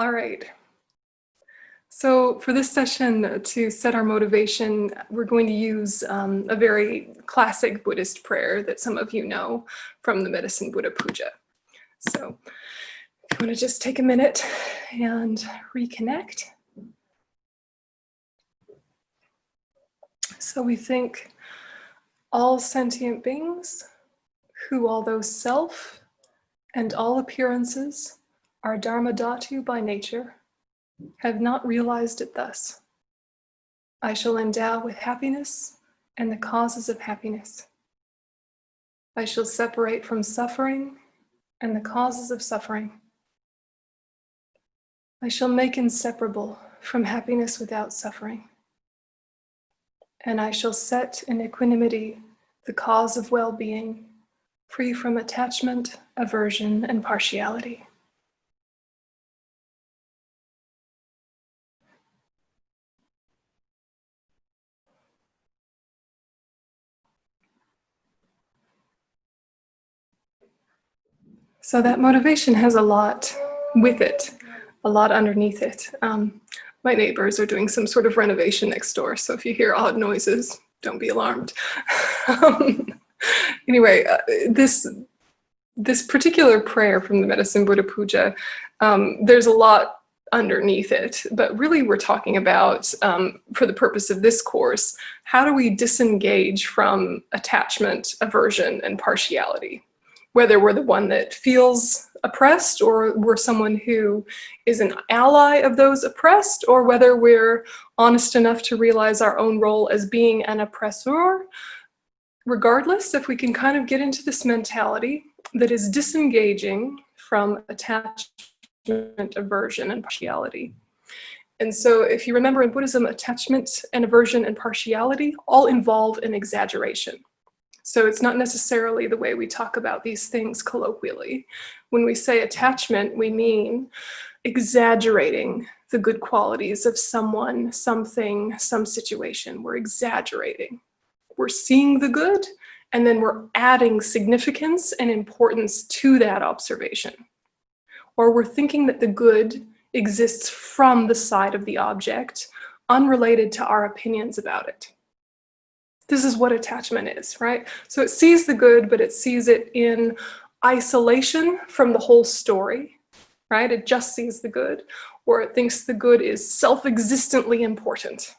All right. So for this session, to set our motivation, we're going to use a very classic Buddhist prayer that some of you know from the Medicine Buddha Puja. So if you want to just take a minute and reconnect. So we think, all sentient beings, who although self and all appearances are dharma dhatu by nature, have not realized it thus. I shall endow with happiness and the causes of happiness. I shall separate from suffering and the causes of suffering. I shall make inseparable from happiness without suffering. And I shall set in equanimity the cause of well-being, free from attachment, aversion, and partiality. So that motivation has a lot with it, a lot underneath it. My neighbors are doing some sort of renovation next door, so if you hear odd noises, don't be alarmed. Anyway, this particular prayer from the Medicine Buddha Puja, there's a lot underneath it, but really we're talking about, for the purpose of this course, how do we disengage from attachment, aversion, and partiality? Whether we're the one that feels oppressed, or we're someone who is an ally of those oppressed, or whether we're honest enough to realize our own role as being an oppressor. Regardless, if we can kind of get into this mentality that is disengaging from attachment, aversion, and partiality. And so if you remember in Buddhism, attachment and aversion and partiality all involve an exaggeration. So it's not necessarily the way we talk about these things colloquially. When we say attachment, we mean exaggerating the good qualities of someone, something, some situation. We're exaggerating. We're seeing the good, and then we're adding significance and importance to that observation. Or we're thinking that the good exists from the side of the object, unrelated to our opinions about it. This is what attachment is, right? So it sees the good, but it sees it in isolation from the whole story, right? It just sees the good, or it thinks the good is self-existently important,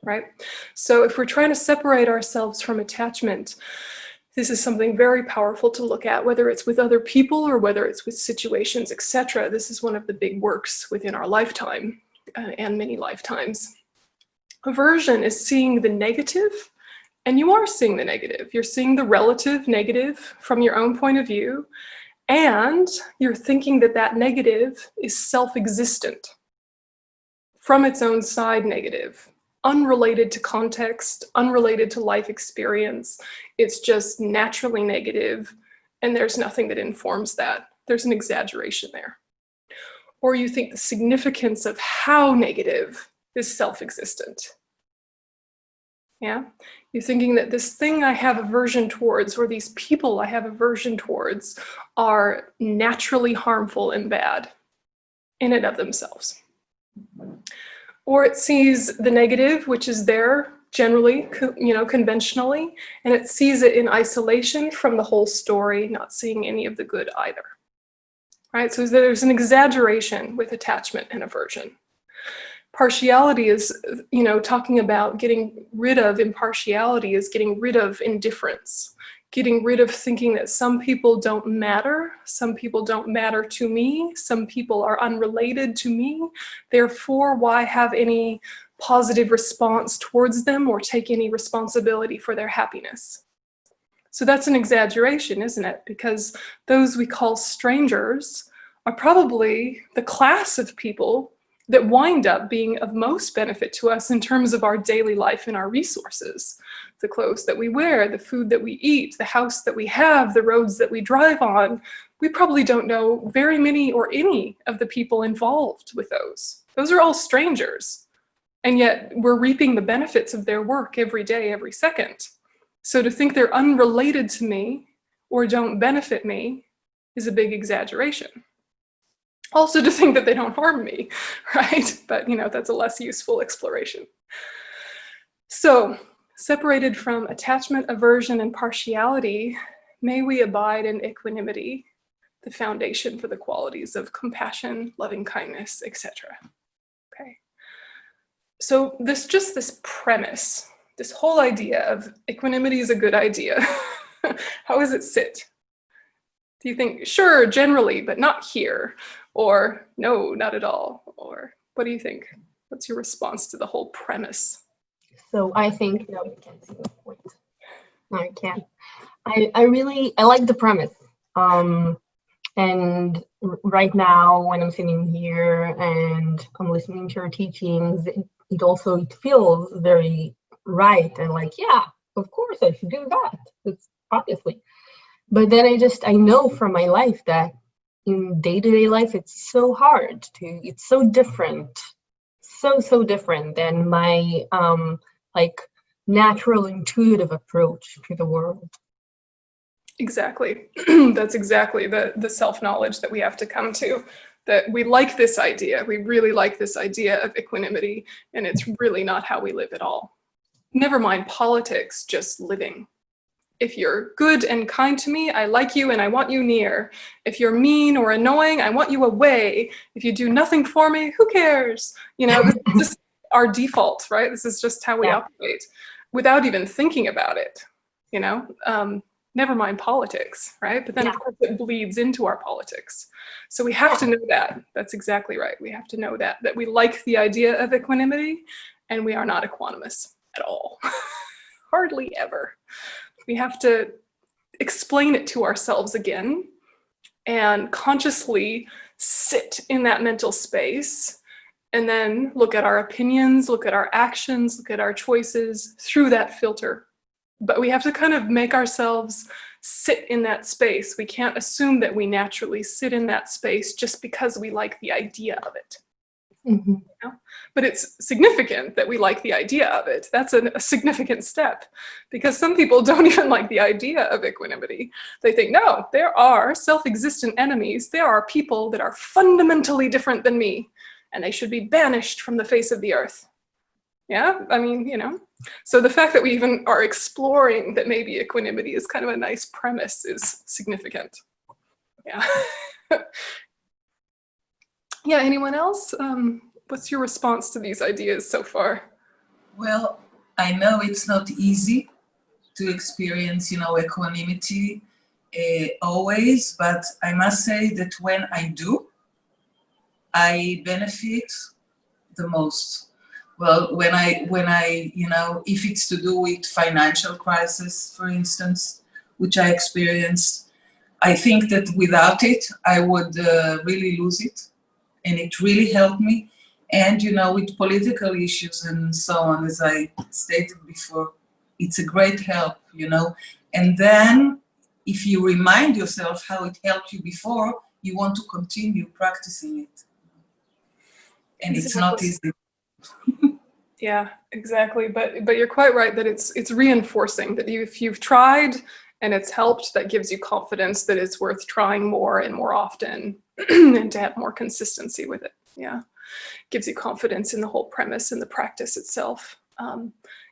right? So if we're trying to separate ourselves from attachment, this is something very powerful to look at, whether it's with other people or whether it's with situations, etc. This is one of the big works within our lifetime and many lifetimes. Aversion is seeing the negative, and you are seeing the negative. You're seeing the relative negative from your own point of view, and you're thinking that that negative is self-existent, from its own side negative, unrelated to context, unrelated to life experience. It's just naturally negative, and there's nothing that informs that. There's an exaggeration there. Or you think the significance of how negative is self-existent. Yeah? You're thinking that this thing I have aversion towards, or these people I have aversion towards, are naturally harmful and bad in and of themselves. Or it sees the negative, which is there generally, conventionally, and it sees it in isolation from the whole story, not seeing any of the good either. Right? So there's an exaggeration with attachment and aversion. Partiality is, talking about getting rid of impartiality, is getting rid of indifference, getting rid of thinking that some people don't matter to me, some people are unrelated to me, therefore why have any positive response towards them or take any responsibility for their happiness. So that's an exaggeration, isn't it? Because those we call strangers are probably the class of people that wind up being of most benefit to us in terms of our daily life and our resources. The clothes that we wear, the food that we eat, the house that we have, the roads that we drive on. We probably don't know very many or any of the people involved with those. Those are all strangers. And yet we're reaping the benefits of their work every day, every second. So to think they're unrelated to me or don't benefit me is a big exaggeration. Also to think that they don't harm me, right? But, you know, that's a less useful exploration. So, separated from attachment, aversion, and partiality, may we abide in equanimity, the foundation for the qualities of compassion, loving kindness, etc. Okay. So this premise, this whole idea of equanimity is a good idea. How does it sit? Do you think, sure, generally, but not here? Or no, not at all? Or what do you think? What's your response to the whole premise? So I think, no, you can't see me. Wait, no, I can't. I like the premise. And right now, when I'm sitting here and I'm listening to your teachings, it feels very right and like, yeah, of course I should do that. It's obviously. But then I know from my life that in day-to-day life, it's so hard it's so different, so different than my like natural intuitive approach to the world. Exactly. That's exactly the self-knowledge that we have to come to, that we like this idea. We really like this idea of equanimity, and it's really not how we live at all. Never mind politics, just living. If you're good and kind to me, I like you and I want you near. If you're mean or annoying, I want you away. If you do nothing for me, who cares? You know, this is just our default, right? This is just how we operate without even thinking about it, you know? Never mind politics, right? But then of course it bleeds into our politics. So we have to know that. That's exactly right. We have to know that we like the idea of equanimity and we are not equanimous at all. Hardly ever. We have to explain it to ourselves again and consciously sit in that mental space and then look at our opinions, look at our actions, look at our choices through that filter. But we have to kind of make ourselves sit in that space. We can't assume that we naturally sit in that space just because we like the idea of it. Mm-hmm. You know? But it's significant that we like the idea of it. That's a significant step, because some people don't even like the idea of equanimity. They think, no, there are self-existent enemies. There are people that are fundamentally different than me, and they should be banished from the face of the earth. Yeah, I mean, you know. So the fact that we even are exploring that maybe equanimity is kind of a nice premise is significant. Yeah. Yeah, anyone else? What's your response to these ideas so far? Well, I know it's not easy to experience, you know, equanimity always, but I must say that when I do, I benefit the most. Well, when I, you know, if it's to do with financial crisis, for instance, which I experienced, I think that without it, I would really lose it. And it really helped me. And, you know, with political issues and so on, as I stated before, it's a great help, you know. And then if you remind yourself how it helped you before, you want to continue practicing it. And it's not easy. Yeah, exactly. But you're quite right that it's reinforcing that if you've tried and it's helped, that gives you confidence that it's worth trying more and more often and to have more consistency with it. Yeah, gives you confidence in the whole premise and the practice itself.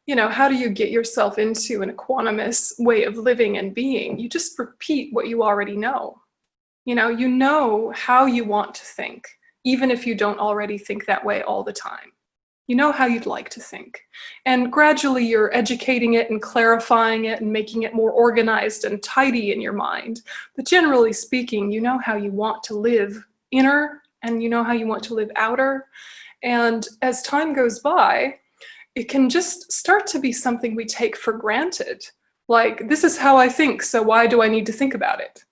You know, how do you get yourself into an equanimous way of living and being? You just repeat what you already know. You know how you want to think, even if you don't already think that way all the time. You know how you'd like to think. And gradually you're educating it and clarifying it and making it more organized and tidy in your mind. But generally speaking, you know how you want to live inner and you know how you want to live outer. And as time goes by, it can just start to be something we take for granted. Like, this is how I think, so why do I need to think about it?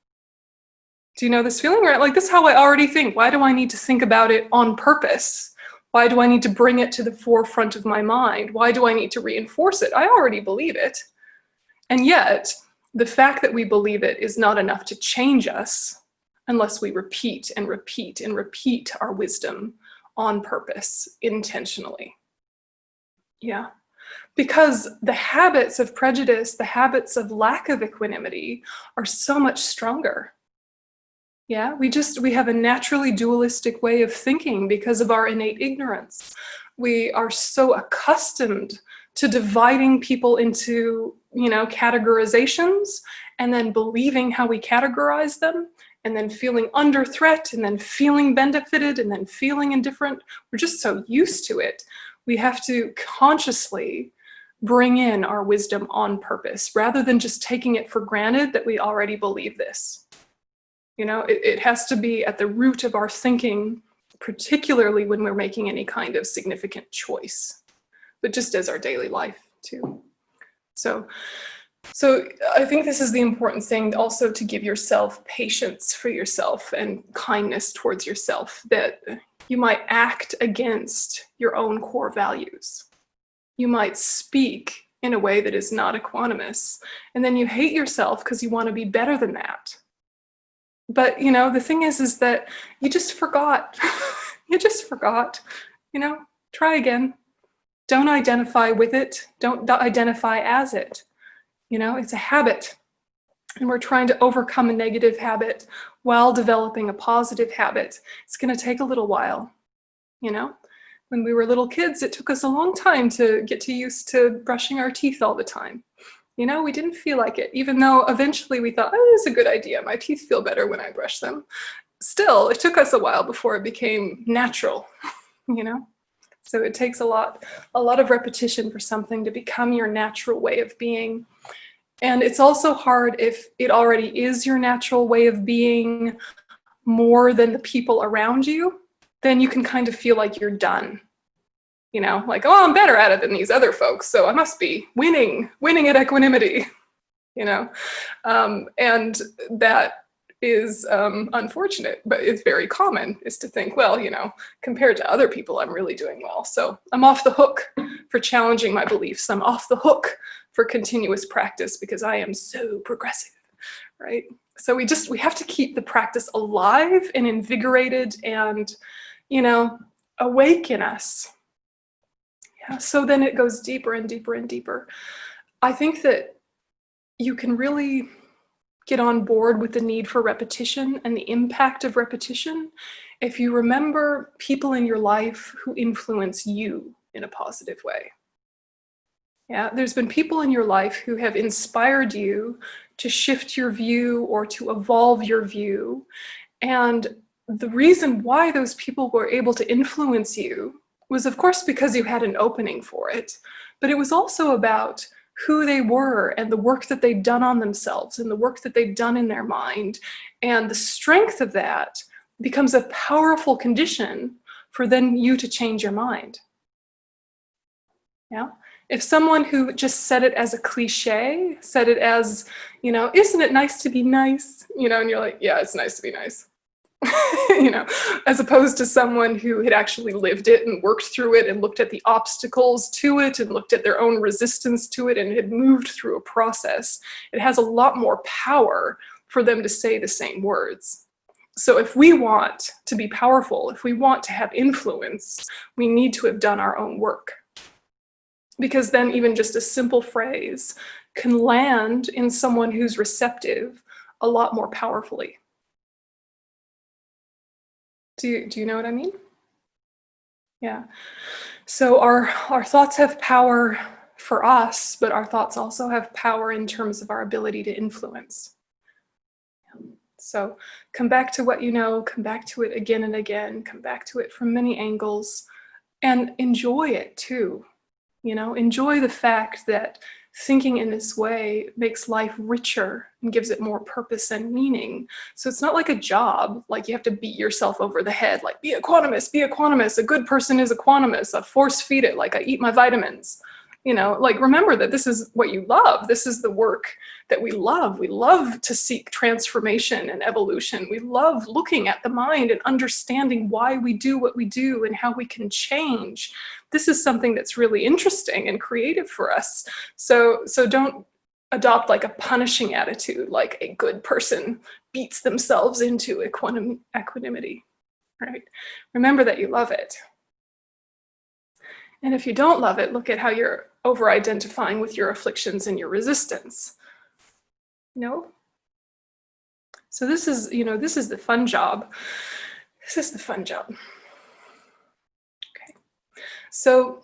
Do you know this feeling? Right? Like, this is how I already think. Why do I need to think about it on purpose? Why do I need to bring it to the forefront of my mind? Why do I need to reinforce it? I already believe it. And yet, the fact that we believe it is not enough to change us unless we repeat and repeat and repeat our wisdom on purpose, intentionally. Yeah. Because the habits of prejudice, the habits of lack of equanimity are so much stronger. Yeah, we have a naturally dualistic way of thinking because of our innate ignorance. We are so accustomed to dividing people into, categorizations, and then believing how we categorize them, and then feeling under threat, and then feeling benefited, and then feeling indifferent. We're just so used to it. We have to consciously bring in our wisdom on purpose, rather than just taking it for granted that we already believe this. It has to be at the root of our thinking, particularly when we're making any kind of significant choice, but just as our daily life too. So I think this is the important thing, also, to give yourself patience for yourself and kindness towards yourself, that you might act against your own core values. You might speak in a way that is not equanimous, and then you hate yourself because you want to be better than that. But, the thing is that you just forgot. You just forgot. Try again. Don't identify with it. Don't identify as it. It's a habit. And we're trying to overcome a negative habit while developing a positive habit. It's going to take a little while. When we were little kids, it took us a long time to get used to brushing our teeth all the time. We didn't feel like it, even though eventually we thought, oh, this is a good idea. My teeth feel better when I brush them. Still, it took us a while before it became natural, So it takes a lot of repetition for something to become your natural way of being. And it's also hard if it already is your natural way of being more than the people around you, then you can kind of feel like you're done. Like, oh, I'm better at it than these other folks, so I must be winning at equanimity, and that is unfortunate, but it's very common, is to think, well, compared to other people, I'm really doing well, so I'm off the hook for challenging my beliefs. I'm off the hook for continuous practice because I am so progressive, right? So we have to keep the practice alive and invigorated and, awake in us. So then it goes deeper and deeper and deeper. I think that you can really get on board with the need for repetition and the impact of repetition if you remember people in your life who influence you in a positive way. Yeah, there's been people in your life who have inspired you to shift your view or to evolve your view. And the reason why those people were able to influence you was, of course, because you had an opening for it, but it was also about who they were and the work that they'd done on themselves and the work that they'd done in their mind. And the strength of that becomes a powerful condition for then you to change your mind. Yeah. If someone who just said it as a cliche, said it as, isn't it nice to be nice? And you're like, yeah, it's nice to be nice. As opposed to someone who had actually lived it and worked through it and looked at the obstacles to it and looked at their own resistance to it and had moved through a process. It has a lot more power for them to say the same words. So if we want to be powerful, if we want to have influence, we need to have done our own work. Because then even just a simple phrase can land in someone who's receptive a lot more powerfully. Do you know what I mean? Yeah. So our thoughts have power for us, but our thoughts also have power in terms of our ability to influence. So come back to what you know, come back to it again and again, come back to it from many angles, and enjoy it too. Enjoy the fact that thinking in this way makes life richer and gives it more purpose and meaning. So it's not like a job, like you have to beat yourself over the head, like be equanimous, a good person is equanimous, I force feed it like I eat my vitamins. Remember that this is what you love. This is the work that we love. We love to seek transformation and evolution. We love looking at the mind and understanding why we do what we do and how we can change. This is something that's really interesting and creative for us. So don't adopt like a punishing attitude, like a good person beats themselves into equanimity, right? Remember that you love it. And if you don't love it, look at how you're over-identifying with your afflictions and your resistance. So this is, this is the fun job. This is the fun job. So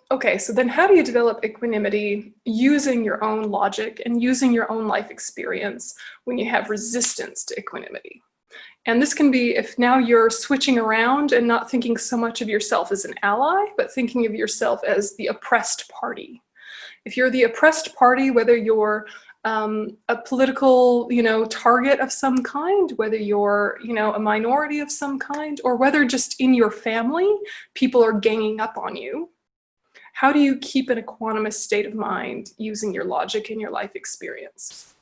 then how do you develop equanimity using your own logic and using your own life experience when you have resistance to equanimity? And this can be if now you're switching around and not thinking so much of yourself as an ally, but thinking of yourself as the oppressed party. If you're the oppressed party, whether you're a political, target of some kind, whether you're, a minority of some kind, or whether just in your family, people are ganging up on you, how do you keep an equanimous state of mind using your logic and your life experience?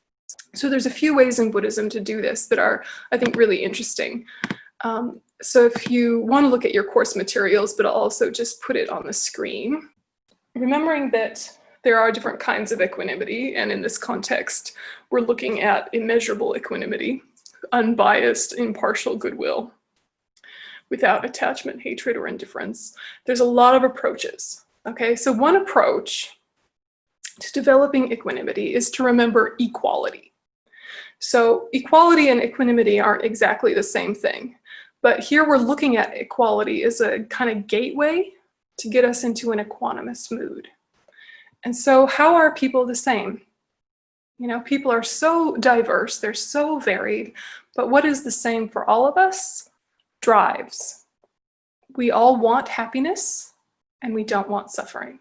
So there's a few ways in Buddhism to do this that are, I think, really interesting. So if you want to look at your course materials, but I'll also just put it on the screen, remembering that there are different kinds of equanimity, and in this context, we're looking at immeasurable equanimity, unbiased, impartial goodwill, without attachment, hatred, or indifference. There's a lot of approaches. Okay, so one approach to developing equanimity is to remember equality. So equality and equanimity aren't exactly the same thing, but here we're looking at equality as a kind of gateway to get us into an equanimous mood. And so how are people the same? People are so diverse, they're so varied, but what is the same for all of us? Drives. We all want happiness, and we don't want suffering.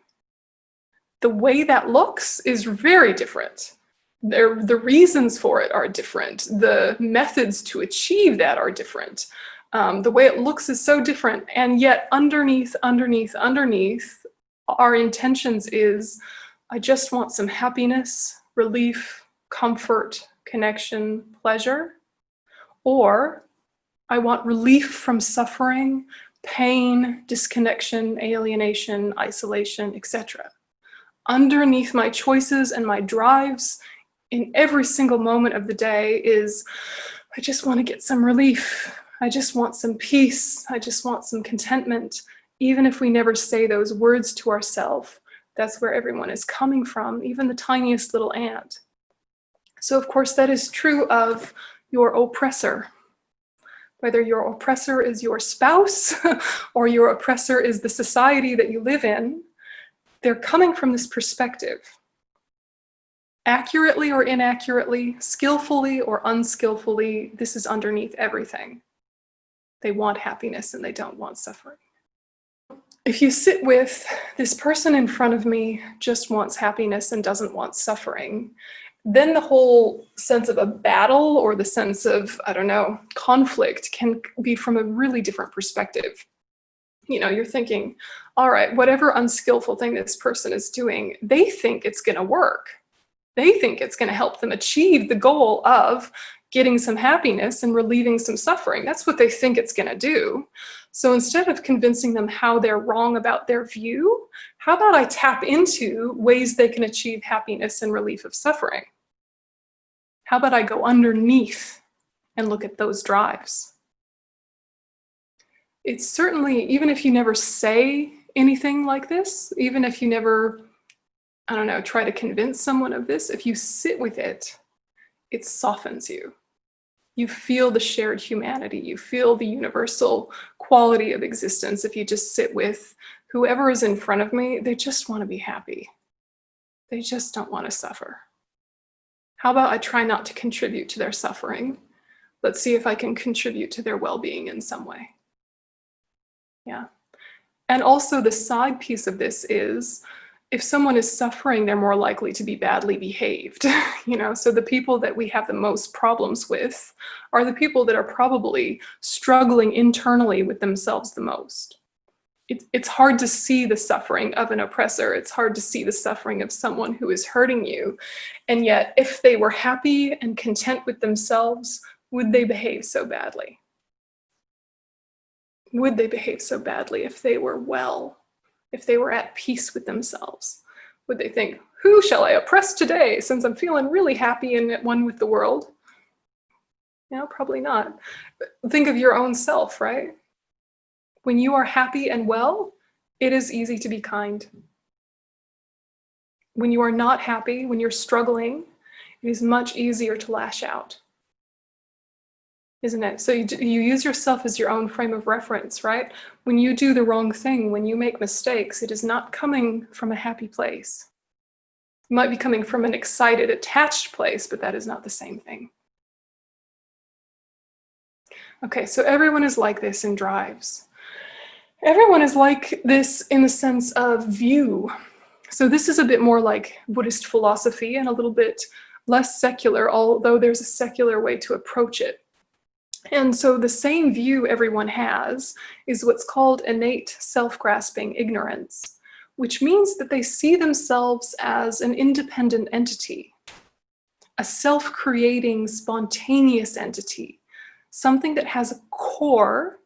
The way that looks is very different. The reasons for it are different. The methods to achieve that are different. The way it looks is so different, and yet underneath, our intentions is, I just want some happiness, relief, comfort, connection, pleasure, or I want relief from suffering, pain, disconnection, alienation, isolation, etc. Underneath my choices and my drives in every single moment of the day is, I just want to get some relief. I just want some peace. I just want some contentment. Even if we never say those words to ourselves, that's where everyone is coming from, even the tiniest little ant. So of course that is true of your oppressor. Whether your oppressor is your spouse or your oppressor is the society that you live in, they're coming from this perspective. Accurately or inaccurately, skillfully or unskillfully, this is underneath everything. They want happiness and they don't want suffering. If you sit with this person in front of me just wants happiness and doesn't want suffering, then the whole sense of a battle or the sense of, conflict can be from a really different perspective. You're thinking, all right, whatever unskillful thing this person is doing, they think it's going to work. They think it's going to help them achieve the goal of getting some happiness and relieving some suffering. That's what they think it's going to do. So instead of convincing them how they're wrong about their view, how about I tap into ways they can achieve happiness and relief of suffering? How about I go underneath and look at those drives? It's certainly, even if you never say anything like this, even if you never, try to convince someone of this, if you sit with it, it softens you. You feel the shared humanity. You feel the universal quality of existence. If you just sit with whoever is in front of me, they just want to be happy. They just don't want to suffer. How about I try not to contribute to their suffering? Let's see if I can contribute to their well-being in some way. Yeah. And also the side piece of this is, if someone is suffering, they're more likely to be badly behaved. So the people that we have the most problems with are the people that are probably struggling internally with themselves the most. It's hard to see the suffering of an oppressor. It's hard to see the suffering of someone who is hurting you. And yet, if they were happy and content with themselves, would they behave so badly? Would they behave so badly if they were well? If they were at peace with themselves? Would they think, who shall I oppress today since I'm feeling really happy and at one with the world? Probably not. But think of your own self, right? When you are happy and well, it is easy to be kind. When you are not happy, when you're struggling, it is much easier to lash out. isn't it? So you use yourself as your own frame of reference, right? When you do the wrong thing, when you make mistakes, it is not coming from a happy place. It might be coming from an excited, attached place, but that is not the same thing. Okay, so everyone is like this in drives. Everyone is like this in the sense of view. So this is a bit more like Buddhist philosophy and a little bit less secular, although there's a secular way to approach it. And so the same view everyone has is what's called innate self-grasping ignorance, which means that they see themselves as an independent entity, a self-creating, spontaneous entity, something that has a core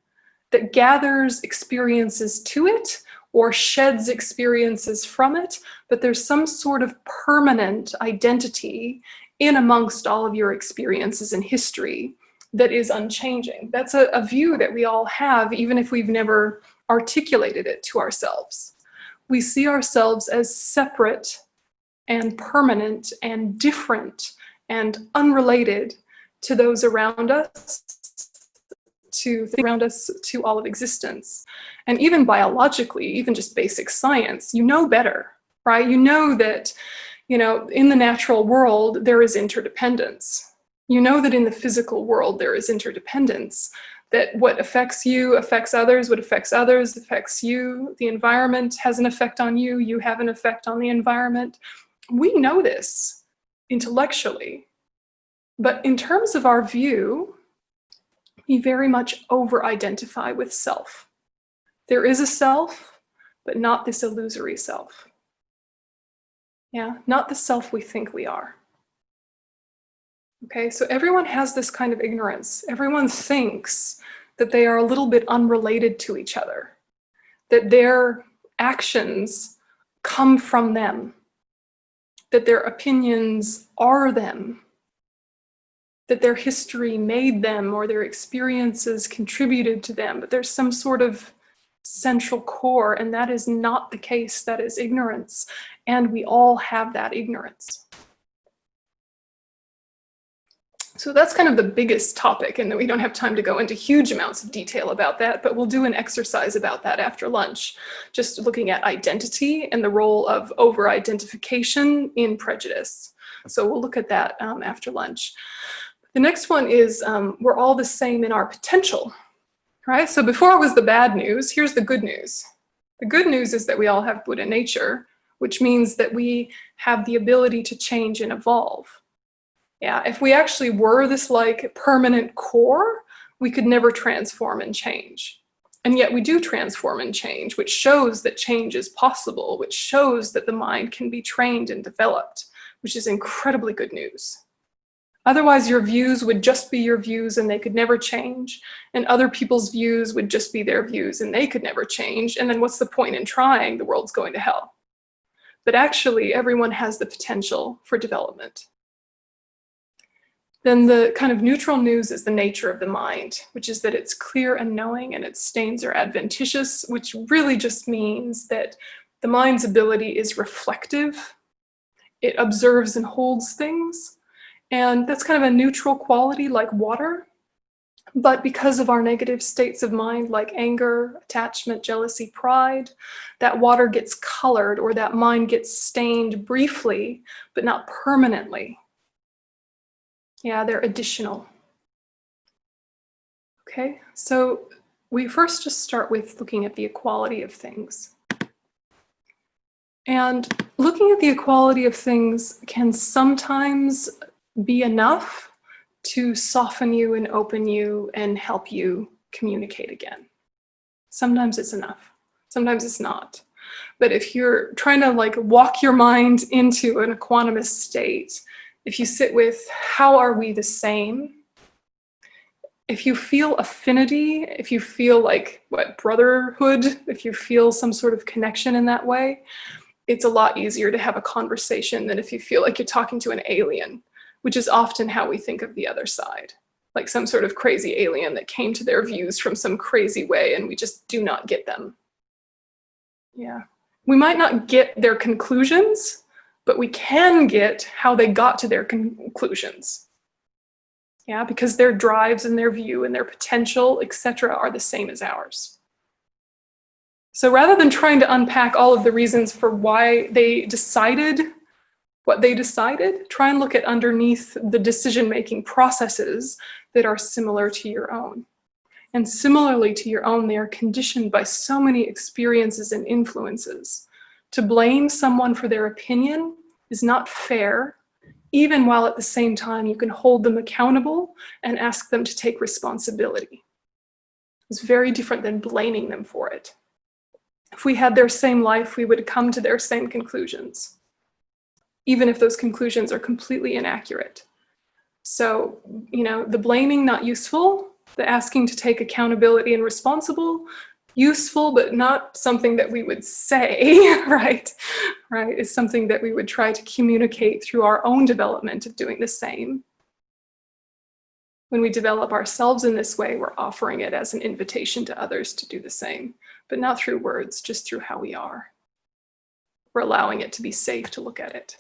that gathers experiences to it or sheds experiences from it, but there's some sort of permanent identity in amongst all of your experiences in history that is unchanging. That's a view that we all have, even if we've never articulated it to ourselves. We see ourselves as separate and permanent and different and unrelated to those around us, to things around us, to all of existence. And even biologically, even just basic science, you know better, right? You know that, in the natural world, there is interdependence. You know that in the physical world, there is interdependence, that what affects you affects others, what affects others affects you, the environment has an effect on you, you have an effect on the environment. We know this intellectually, but in terms of our view, we very much over-identify with self. There is a self, but not this illusory self. Yeah, not the self we think we are. Okay, so everyone has this kind of ignorance. Everyone thinks that they are a little bit unrelated to each other, that their actions come from them, that their opinions are them, that their history made them or their experiences contributed to them, but there's some sort of central core, and that is not the case. That is ignorance, and we all have that ignorance. So that's kind of the biggest topic, and we don't have time to go into huge amounts of detail about that, but we'll do an exercise about that after lunch, just looking at identity and the role of over-identification in prejudice. So we'll look at that after lunch. The next one is we're all the same in our potential, right? So before it was the bad news, here's the good news. The good news is that we all have Buddha nature, which means that we have the ability to change and evolve. Yeah, if we actually were this like permanent core, we could never transform and change. And yet we do transform and change, which shows that change is possible, which shows that the mind can be trained and developed, which is incredibly good news. Otherwise, your views would just be your views and they could never change. And other people's views would just be their views and they could never change. And then what's the point in trying? The world's going to hell. But actually, everyone has the potential for development. Then the kind of neutral news is the nature of the mind, which is that it's clear and knowing and its stains are adventitious, which really just means that the mind's ability is reflective. It observes and holds things. And that's kind of a neutral quality like water. But because of our negative states of mind like anger, attachment, jealousy, pride, that water gets colored or that mind gets stained briefly, but not permanently. Yeah, they're additional. Okay, so we first just start with looking at the equality of things. And looking at the equality of things can sometimes be enough to soften you and open you and help you communicate again. Sometimes it's enough, sometimes it's not. But if you're trying to like walk your mind into an equanimous state, if you sit with how are we the same, if you feel affinity, if you feel like brotherhood, if you feel some sort of connection in that way, it's a lot easier to have a conversation than if you feel like you're talking to an alien, which is often how we think of the other side, like some sort of crazy alien that came to their views from some crazy way and we just do not get them. Yeah, we might not get their conclusions, but we can get how they got to their conclusions. Yeah, because their drives and their view and their potential, etc., are the same as ours. So rather than trying to unpack all of the reasons for why they decided what they decided, try and look at underneath the decision-making processes that are similar to your own. And similarly to your own, they are conditioned by so many experiences and influences. To blame someone for their opinion is not fair, even while at the same time you can hold them accountable and ask them to take responsibility. It's very different than blaming them for it. If we had their same life, we would come to their same conclusions, even if those conclusions are completely inaccurate. So, the blaming, not useful. The asking to take accountability and responsible, useful, but not something that we would say, right? It's something that we would try to communicate through our own development of doing the same. When we develop ourselves in this way, we're offering it as an invitation to others to do the same, but not through words, just through how we are. We're allowing it to be safe to look at it.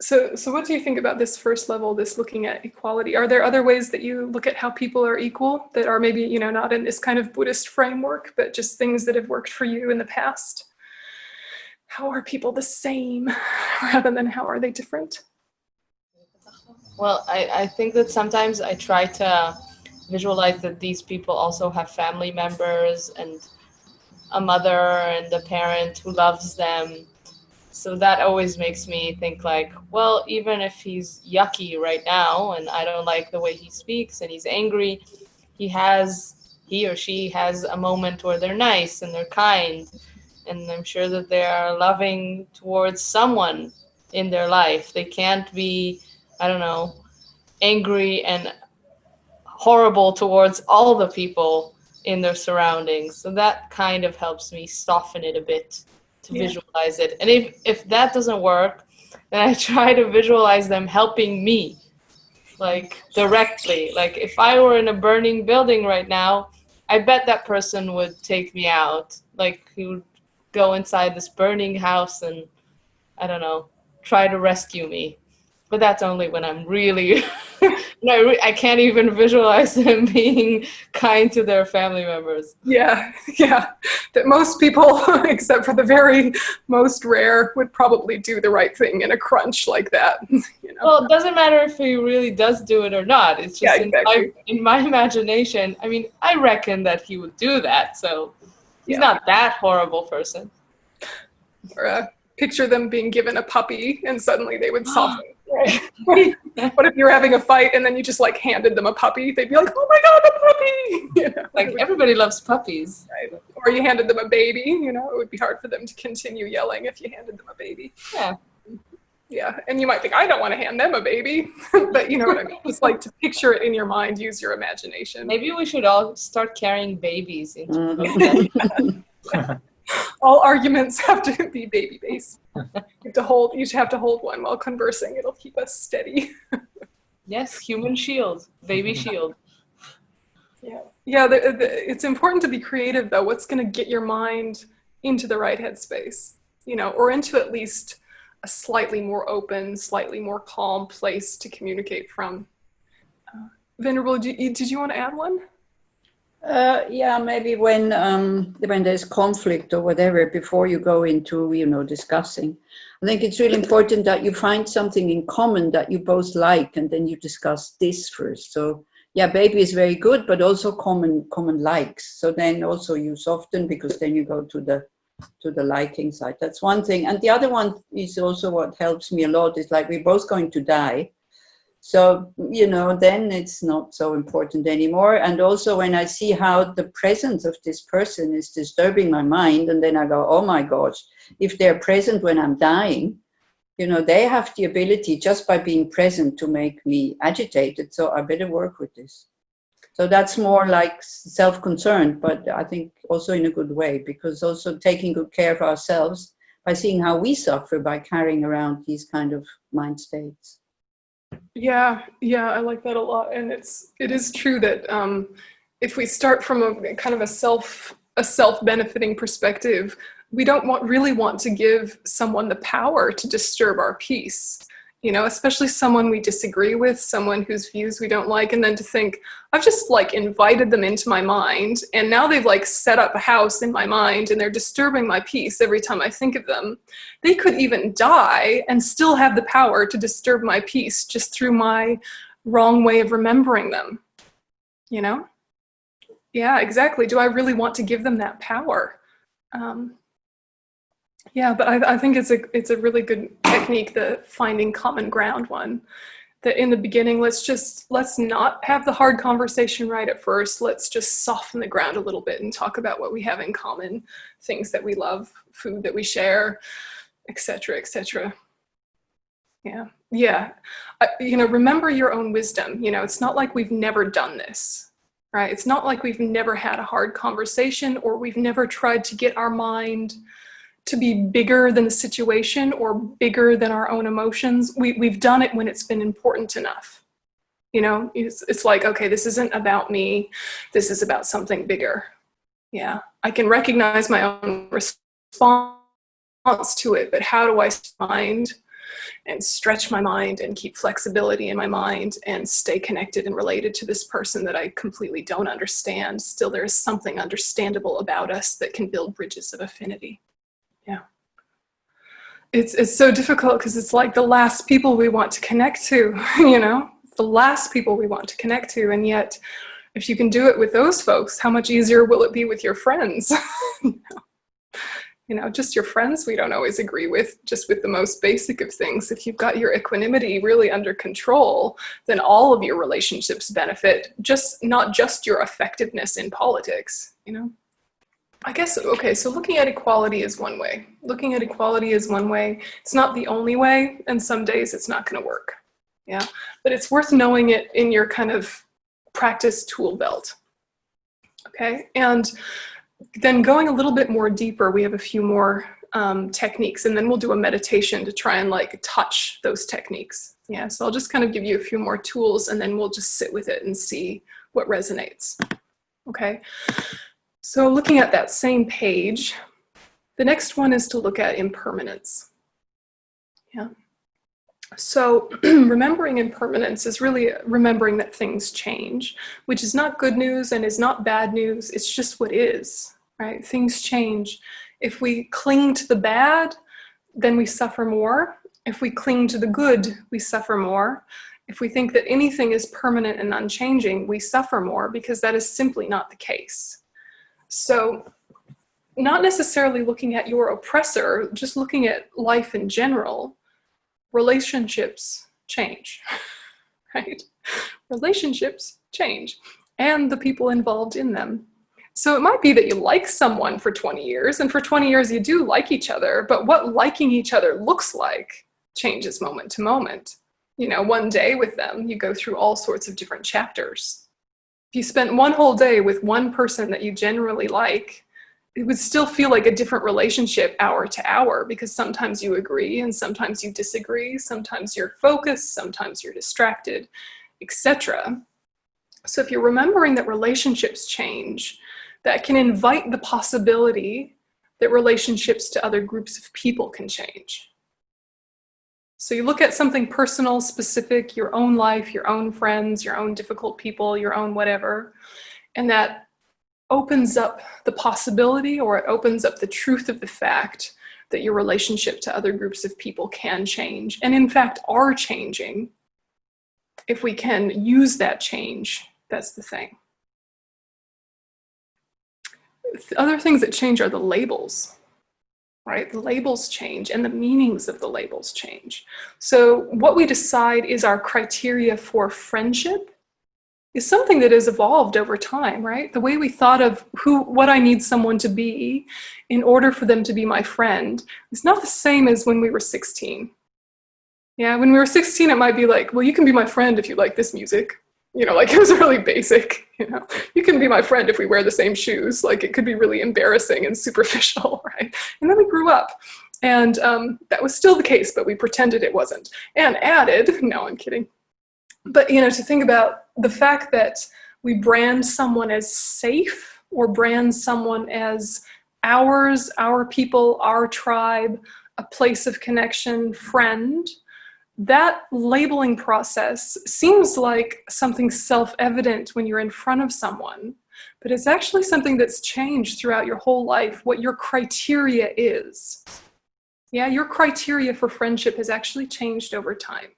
So what do you think about this first level, this looking at equality? Are there other ways that you look at how people are equal that are maybe, not in this kind of Buddhist framework, but just things that have worked for you in the past? How are people the same rather than how are they different? Well, I think that sometimes I try to visualize that these people also have family members and a mother and a parent who loves them. So that always makes me think like, well, even if he's yucky right now and I don't like the way he speaks and he's angry, he or she has a moment where they're nice and they're kind. And I'm sure that they are loving towards someone in their life. They can't be, angry and horrible towards all the people in their surroundings. So that kind of helps me soften it a bit to visualize it. And if that doesn't work, then I try to visualize them helping me, like directly. Like if I were in a burning building right now, I bet that person would take me out. Like he would go inside this burning house and, try to rescue me. But that's only when I'm really, I can't even visualize them being kind to their family members. Yeah. That most people, except for the very most rare, would probably do the right thing in a crunch like that. Well, it doesn't matter if he really does do it or not. It's just exactly. in my imagination. I mean, I reckon that he would do that. So he's not that horrible person. Or picture them being given a puppy and suddenly they would soften. Right? What if you're having a fight and then you just handed them a puppy? They'd be like, "Oh my God, a puppy!" Like everybody loves puppies. Right? Or you handed them a baby. It would be hard for them to continue yelling if you handed them a baby. Yeah, and you might think, I don't want to hand them a baby, but you know what I mean. Just to picture it in your mind, use your imagination. Maybe we should all start carrying babies into All arguments have to be baby-based. You should have to hold one while conversing. It'll keep us steady. Yes, human shield, baby shield. Yeah. It's important to be creative, though. What's going to get your mind into the right headspace, or into at least a slightly more open, slightly more calm place to communicate from. Venerable, did you want to add one? Maybe when there's conflict or whatever, before you go into, discussing, I think it's really important that you find something in common that you both like, and then you discuss this first. So baby is very good, but also common likes. So then also you soften, because then you go to the liking side. That's one thing. And the other one is also what helps me a lot is we're both going to die. So, then it's not so important anymore. And also when I see how the presence of this person is disturbing my mind, and then I go, oh my gosh, if they're present when I'm dying, they have the ability just by being present to make me agitated. So I better work with this. So that's more like self-concerned, but I think also in a good way, because also taking good care of ourselves by seeing how we suffer by carrying around these kind of mind states. Yeah, I like that a lot. And it is true that if we start from a kind of a self-benefiting perspective, we don't really want to give someone the power to disturb our peace. you know, especially someone we disagree with, someone whose views we don't like, and then to think, I've just like invited them into my mind, and now they've like set up a house in my mind, and they're disturbing my peace every time I think of them. They could even die and still have the power to disturb my peace just through my wrong way of remembering them, you know? Yeah, exactly. Do I really want to give them that power? Yeah, but I think it's a really good technique, the finding common ground one. That in the beginning, let's not have the hard conversation right at first. Let's just soften the ground a little bit and talk about what we have in common, things that we love, food that we share, etc., etc. Yeah, yeah. You know, remember your own wisdom. You know, it's not like we've never done this, right? It's not like we've never had a hard conversation, or we've never tried to get our mind to be bigger than the situation or bigger than our own emotions. We've done it when it's been important enough. You know, it's like, okay, this isn't about me. This is about something bigger. Yeah, I can recognize my own response to it, but how do I mind and stretch my mind and keep flexibility in my mind and stay connected and related to this person that I completely don't understand? Still, there is something understandable about us that can build bridges of affinity. Yeah. It's so difficult because it's like the last people we want to connect to, you know, the last people we want to connect to. And yet, if you can do it with those folks, how much easier will it be with your friends? You know, just your friends we don't always agree with, just with the most basic of things. If you've got your equanimity really under control, then all of your relationships benefit, not just your effectiveness in politics, you know? I guess, okay, so looking at equality is one way. Looking at equality is one way. It's not the only way, and some days it's not going to work. Yeah, but it's worth knowing it in your kind of practice tool belt. Okay, and then going a little bit more deeper, we have a few more techniques, and then we'll do a meditation to try and like touch those techniques. Yeah, so I'll just kind of give you a few more tools, and then we'll just sit with it and see what resonates. Okay. So looking at that same page, the next one is to look at impermanence. Yeah. So remembering impermanence is really remembering that things change, which is not good news and is not bad news. It's just what is, right? Things change. If we cling to the bad, then we suffer more. If we cling to the good, we suffer more. If we think that anything is permanent and unchanging, we suffer more, because that is simply not the case. So not necessarily looking at your oppressor, just looking at life in general, relationships change, right? Relationships change, and the people involved in them. So it might be that you like someone for 20 years, and for 20 years you do like each other, but what liking each other looks like changes moment to moment. You know, one day with them, you go through all sorts of different chapters. If you spent one whole day with one person that you generally like, it would still feel like a different relationship hour to hour, because sometimes you agree and sometimes you disagree, sometimes you're focused, sometimes you're distracted, etc. So if you're remembering that relationships change, that can invite the possibility that relationships to other groups of people can change. So you look at something personal, specific, your own life, your own friends, your own difficult people, your own whatever, and that opens up the possibility, or it opens up the truth of the fact that your relationship to other groups of people can change, and in fact are changing. If we can use that change, that's the thing. Other things that change are the labels. Right? The labels change, and the meanings of the labels change. So what we decide is our criteria for friendship is something that has evolved over time, right? The way we thought of what I need someone to be in order for them to be my friend is not the same as when we were 16. Yeah, when we were 16, it might be like, well, you can be my friend if you like this music. You know, like it was really basic, you know, you can be my friend if we wear the same shoes. Like it could be really embarrassing and superficial, right? And then we grew up, and that was still the case, but we pretended it wasn't. And added, no, I'm kidding. But, you know, to think about the fact that we brand someone as safe, or brand someone as ours, our people, our tribe, a place of connection, friend, that labeling process seems like something self-evident when you're in front of someone, but it's actually something that's changed throughout your whole life, what your criteria is. Yeah, your criteria for friendship has actually changed over time.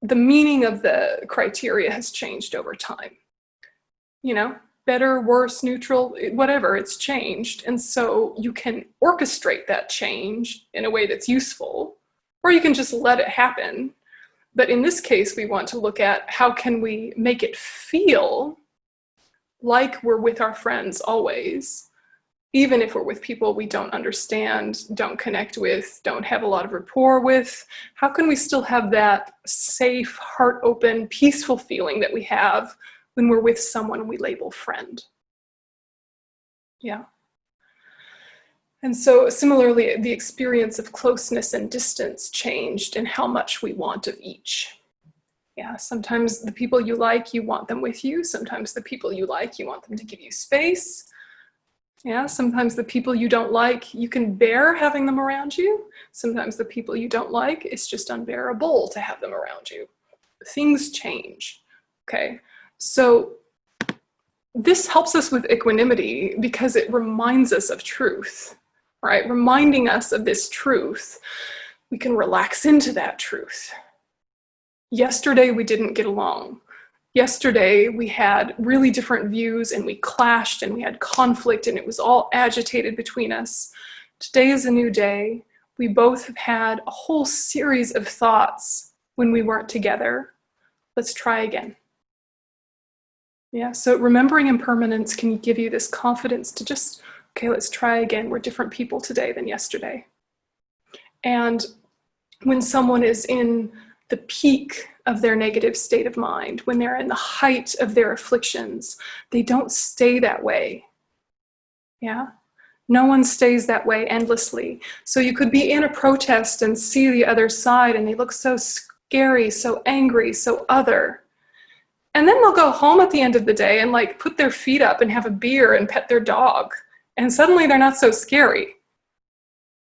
The meaning of the criteria has changed over time. You know, better, worse, neutral, whatever, it's changed. And so you can orchestrate that change in a way that's useful, or you can just let it happen. But in this case, we want to look at how can we make it feel like we're with our friends always, even if we're with people we don't understand, don't connect with, don't have a lot of rapport with. How can we still have that safe, heart-open, peaceful feeling that we have when we're with someone we label friend? Yeah. And so similarly, the experience of closeness and distance changed in how much we want of each. Yeah, sometimes the people you like, you want them with you. Sometimes the people you like, you want them to give you space. Yeah, sometimes the people you don't like, you can bear having them around you. Sometimes the people you don't like, it's just unbearable to have them around you. Things change, okay? So this helps us with equanimity because it reminds us of truth, right? Reminding us of this truth, we can relax into that truth. Yesterday, we didn't get along. Yesterday, we had really different views and we clashed and we had conflict and it was all agitated between us. Today is a new day. We both have had a whole series of thoughts when we weren't together. Let's try again. Yeah, so remembering impermanence can give you this confidence to just, okay, let's try again. We're different people today than yesterday. And when someone is in the peak of their negative state of mind, when they're in the height of their afflictions, they don't stay that way. Yeah? No one stays that way endlessly. So you could be in a protest and see the other side and they look so scary, so angry, so other. And then they'll go home at the end of the day and like put their feet up and have a beer and pet their dog. And suddenly they're not so scary.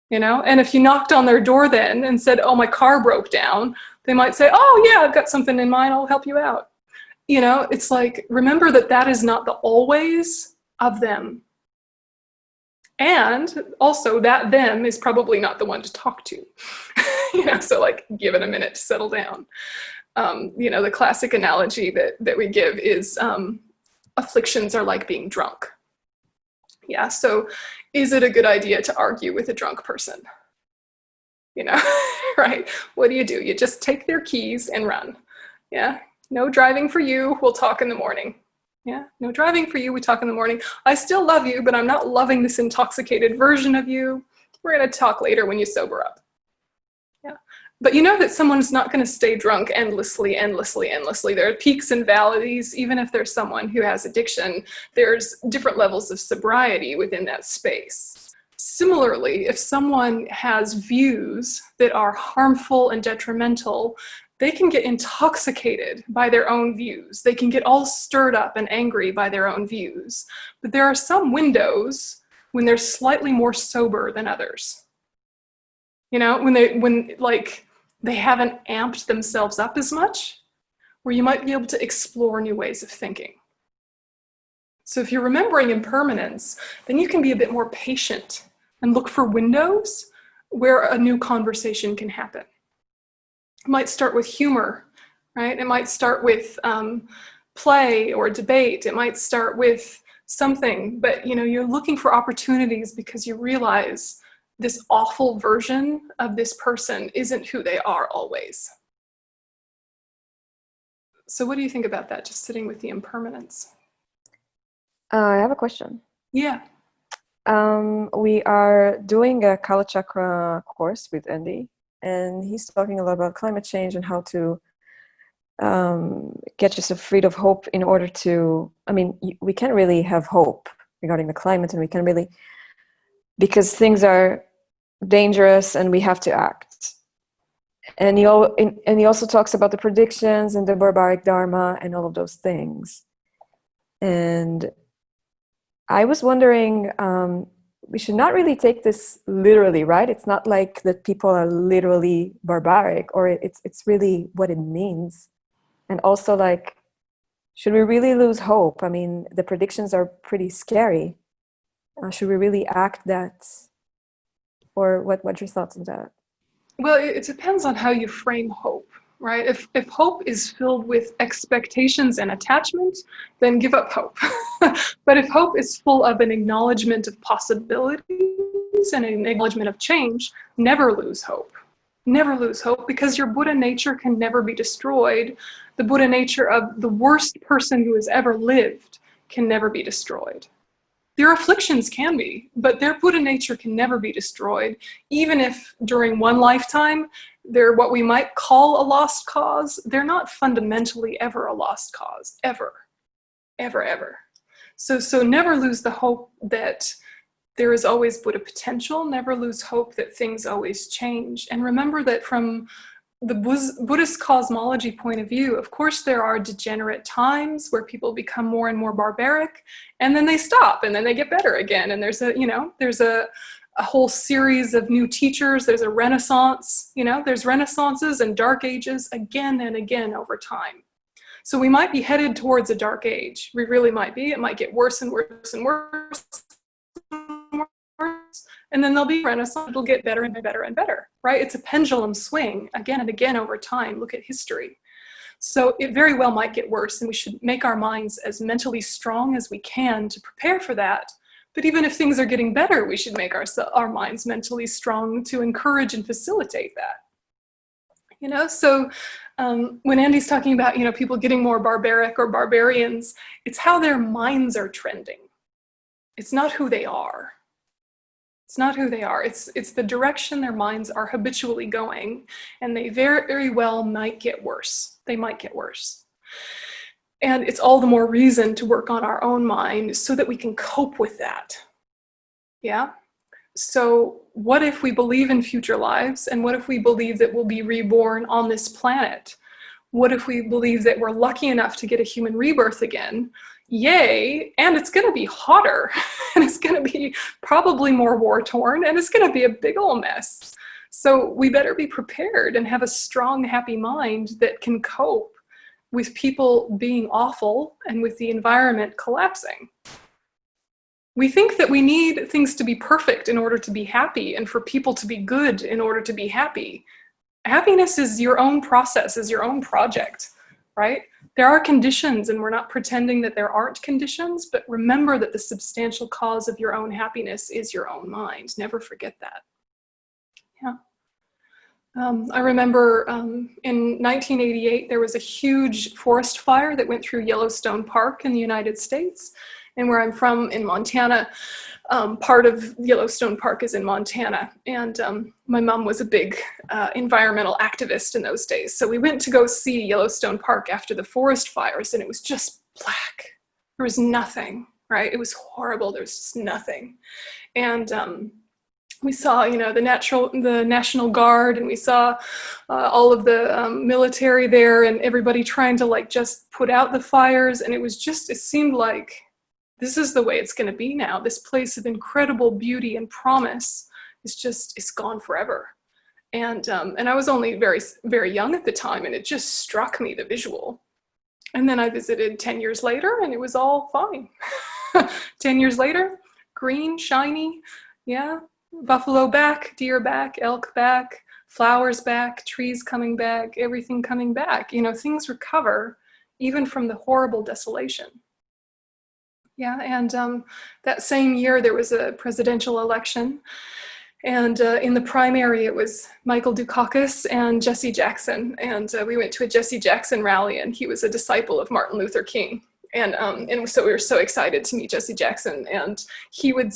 You know? And if you knocked on their door then and said, oh, my car broke down, they might say, oh yeah, I've got something in mind, I'll help you out. You know, it's like, remember that that is not the always of them. And also that them is probably not the one to talk to. You know, so like give it a minute to settle down. You know, the classic analogy that we give is afflictions are like being drunk. Yeah, so is it a good idea to argue with a drunk person? You know, right? What do? You just take their keys and run. Yeah, no driving for you, we'll talk in the morning. Yeah, no driving for you, we talk in the morning. I still love you, but I'm not loving this intoxicated version of you. We're gonna talk later when you sober up. Yeah, but you know that someone's not gonna stay drunk endlessly. There are peaks and valleys. Even if there's someone who has addiction, there's different levels of sobriety within that space. Similarly, if someone has views that are harmful and detrimental, they can get intoxicated by their own views. They can get all stirred up and angry by their own views. But there are some windows when they're slightly more sober than others. You know, when they haven't amped themselves up as much, where you might be able to explore new ways of thinking. So if you're remembering impermanence, then you can be a bit more patient and look for windows where a new conversation can happen. It might start with humor, right? It might start with play or debate. It might start with something, but you know, you're looking for opportunities because you realize this awful version of this person isn't who they are always. So what do you think about that, just sitting with the impermanence? I have a question. Yeah. We are doing a Kala Chakra course with Andy, and he's talking a lot about climate change and how to get yourself freed of hope in order to, I mean, we can't really have hope regarding the climate, and we can't really, because things are dangerous and we have to act. And he also talks about the predictions and the barbaric dharma and all of those things. And I was wondering, we should not really take this literally, right? It's not like that people are literally barbaric, or it's really what it means. And also, like, should we really lose hope? I mean, the predictions are pretty scary. Should we really act that? Or what's your thoughts on that? Well, it depends on how you frame hope, right? If hope is filled with expectations and attachment, then give up hope. But if hope is full of an acknowledgement of possibilities and an acknowledgement of change, never lose hope. Never lose hope, because your Buddha nature can never be destroyed. The Buddha nature of the worst person who has ever lived can never be destroyed. Their afflictions can be, but their Buddha nature can never be destroyed, even if during one lifetime they're what we might call a lost cause. They're not fundamentally ever a lost cause, ever, ever, ever. So never lose the hope that there is always Buddha potential. Never lose hope that things always change. And remember that from the Buddhist cosmology point of view, of course, there are degenerate times where people become more and more barbaric, and then they stop, and then they get better again. And there's a whole series of new teachers. There's a renaissance, there's renaissances and dark ages again and again over time. So we might be headed towards a dark age. We really might be. It might get worse and worse and worse. And then there'll be renaissance. It'll get better and better and better, right? It's a pendulum swing again and again over time. Look at history. So it very well might get worse, and we should make our minds as mentally strong as we can to prepare for that. But even if things are getting better, we should make our minds mentally strong to encourage and facilitate that. So when Andy's talking about, people getting more barbaric or barbarians, it's how their minds are trending. It's not who they are. It's not who they are. It's the direction their minds are habitually going, and they very, very well might get worse. They might get worse. And it's all the more reason to work on our own mind so that we can cope with that. Yeah? So what if we believe in future lives, and what if we believe that we'll be reborn on this planet? What if we believe that we're lucky enough to get a human rebirth again? Yay, and it's going to be hotter, and it's going to be probably more war-torn, and it's going to be a big ol' mess. So we better be prepared and have a strong, happy mind that can cope with people being awful and with the environment collapsing. We think that we need things to be perfect in order to be happy, and for people to be good in order to be happy. Happiness is your own process, is your own project, right? There are conditions, and we're not pretending that there aren't conditions, but remember that the substantial cause of your own happiness is your own mind. Never forget that. Yeah. I remember in 1988, there was a huge forest fire that went through Yellowstone Park in the United States. And where I'm from in Montana, part of Yellowstone Park is in Montana. And my mom was a big environmental activist in those days. So we went to go see Yellowstone Park after the forest fires, and it was just black. There was nothing, right? It was horrible. There was just nothing. And we saw, the National Guard, and we saw all of the military there, and everybody trying to just put out the fires. And it seemed like, this is the way it's going to be now. This place of incredible beauty and promise is gone forever. And I was only very, very young at the time, and it just struck me, the visual. And then I visited 10 years later, and it was all fine. 10 years later, green, shiny, yeah, buffalo back, deer back, elk back, flowers back, trees coming back, everything coming back. Things recover even from the horrible desolation. Yeah, and that same year there was a presidential election, and in the primary it was Michael Dukakis and Jesse Jackson, and we went to a Jesse Jackson rally, and he was a disciple of Martin Luther King, and so we were so excited to meet Jesse Jackson, and he would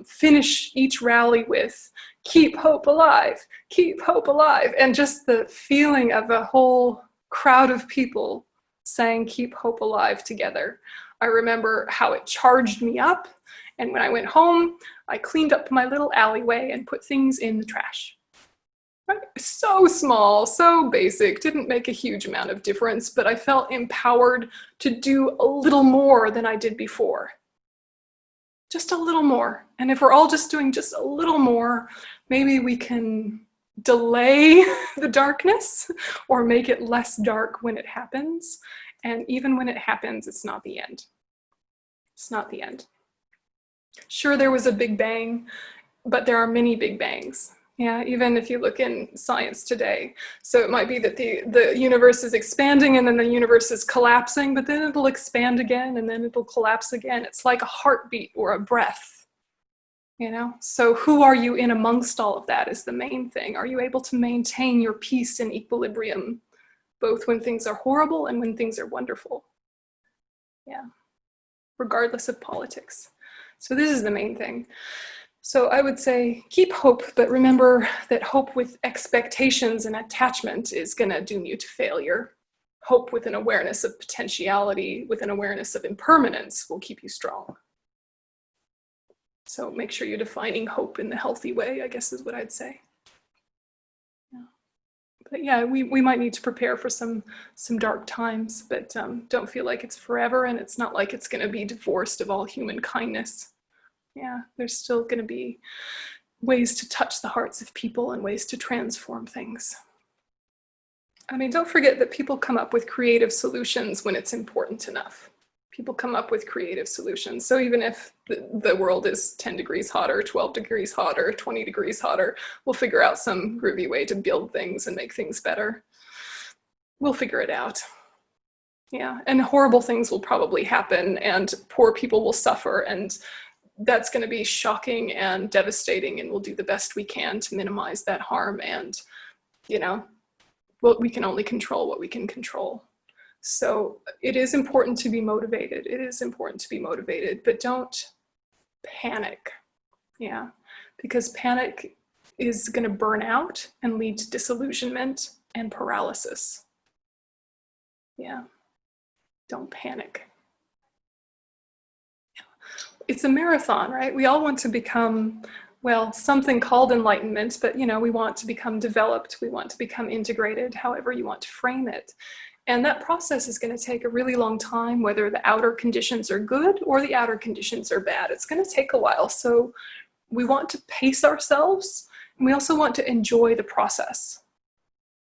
finish each rally with "Keep hope alive, keep hope alive," and just the feeling of a whole crowd of people saying "Keep hope alive" together. I remember how it charged me up, and when I went home, I cleaned up my little alleyway and put things in the trash. Right? So small, so basic, didn't make a huge amount of difference, but I felt empowered to do a little more than I did before. just a little more. And if we're all just doing just a little more, maybe we can delay the darkness or make it less dark when it happens. And even when it happens, it's not the end. It's not the end. Sure, there was a Big Bang, but there are many Big Bangs. Yeah, even if you look in science today. So it might be that the universe is expanding and then the universe is collapsing, but then it'll expand again and then it'll collapse again. It's like a heartbeat or a breath, you know? So who are you in amongst all of that is the main thing. Are you able to maintain your peace and equilibrium, both when things are horrible and when things are wonderful? Yeah, regardless of politics. So this is the main thing. So I would say keep hope, but remember that hope with expectations and attachment is going to doom you to failure. Hope with an awareness of potentiality, with an awareness of impermanence, will keep you strong. So make sure you're defining hope in the healthy way, I guess is what I'd say. Yeah. But yeah, we might need to prepare for some dark times, but don't feel like it's forever, and it's not like it's going to be divorced of all human kindness. Yeah, there's still going to be ways to touch the hearts of people and ways to transform things. I mean, don't forget that people come up with creative solutions when it's important enough. People come up with creative solutions. So even if the world is 10 degrees hotter, 12 degrees hotter, 20 degrees hotter, we'll figure out some groovy way to build things and make things better. We'll figure it out. Yeah, and horrible things will probably happen and poor people will suffer, and that's going to be shocking and devastating, and we'll do the best we can to minimize that harm. And, you know, well, we can only control what we can control. So it is important to be motivated. It is important to be motivated, but don't panic. Yeah, because panic is going to burn out and lead to disillusionment and paralysis. Yeah, don't panic. It's a marathon, right? We all want to become, well, something called enlightenment, but you know, we want to become developed, we want to become integrated, however you want to frame it. And that process is going to take a really long time, whether the outer conditions are good or the outer conditions are bad. It's going to take a while. So we want to pace ourselves, and we also want to enjoy the process.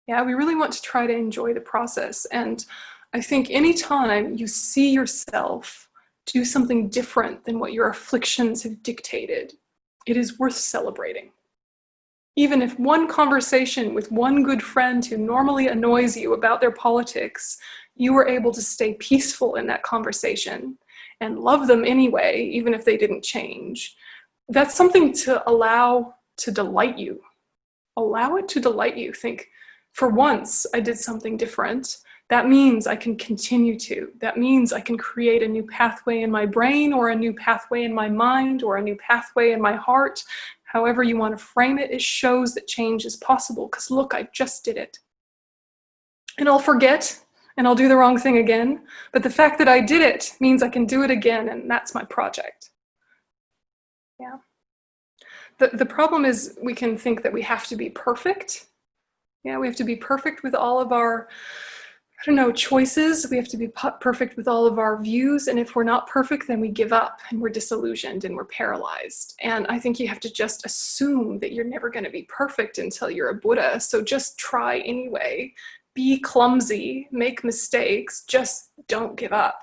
Yeah, we really want to try to enjoy the process. And I think anytime you see yourself do something different than what your afflictions have dictated, it is worth celebrating. Even if one conversation with one good friend who normally annoys you about their politics, you were able to stay peaceful in that conversation and love them anyway, even if they didn't change, that's something to allow to delight you. Allow it to delight you. Think, for once I did something different. That means I can continue to. That means I can create a new pathway in my brain, or a new pathway in my mind, or a new pathway in my heart. However you want to frame it, it shows that change is possible, because look, I just did it. And I'll forget, and I'll do the wrong thing again, but the fact that I did it means I can do it again, and that's my project. Yeah. The problem is we can think that we have to be perfect. Yeah, we have to be perfect with all of our, I don't know, choices. We have to be perfect with all of our views. And if we're not perfect, then we give up and we're disillusioned and we're paralyzed. And I think you have to just assume that you're never going to be perfect until you're a Buddha. So just try anyway. Be clumsy, make mistakes, just don't give up.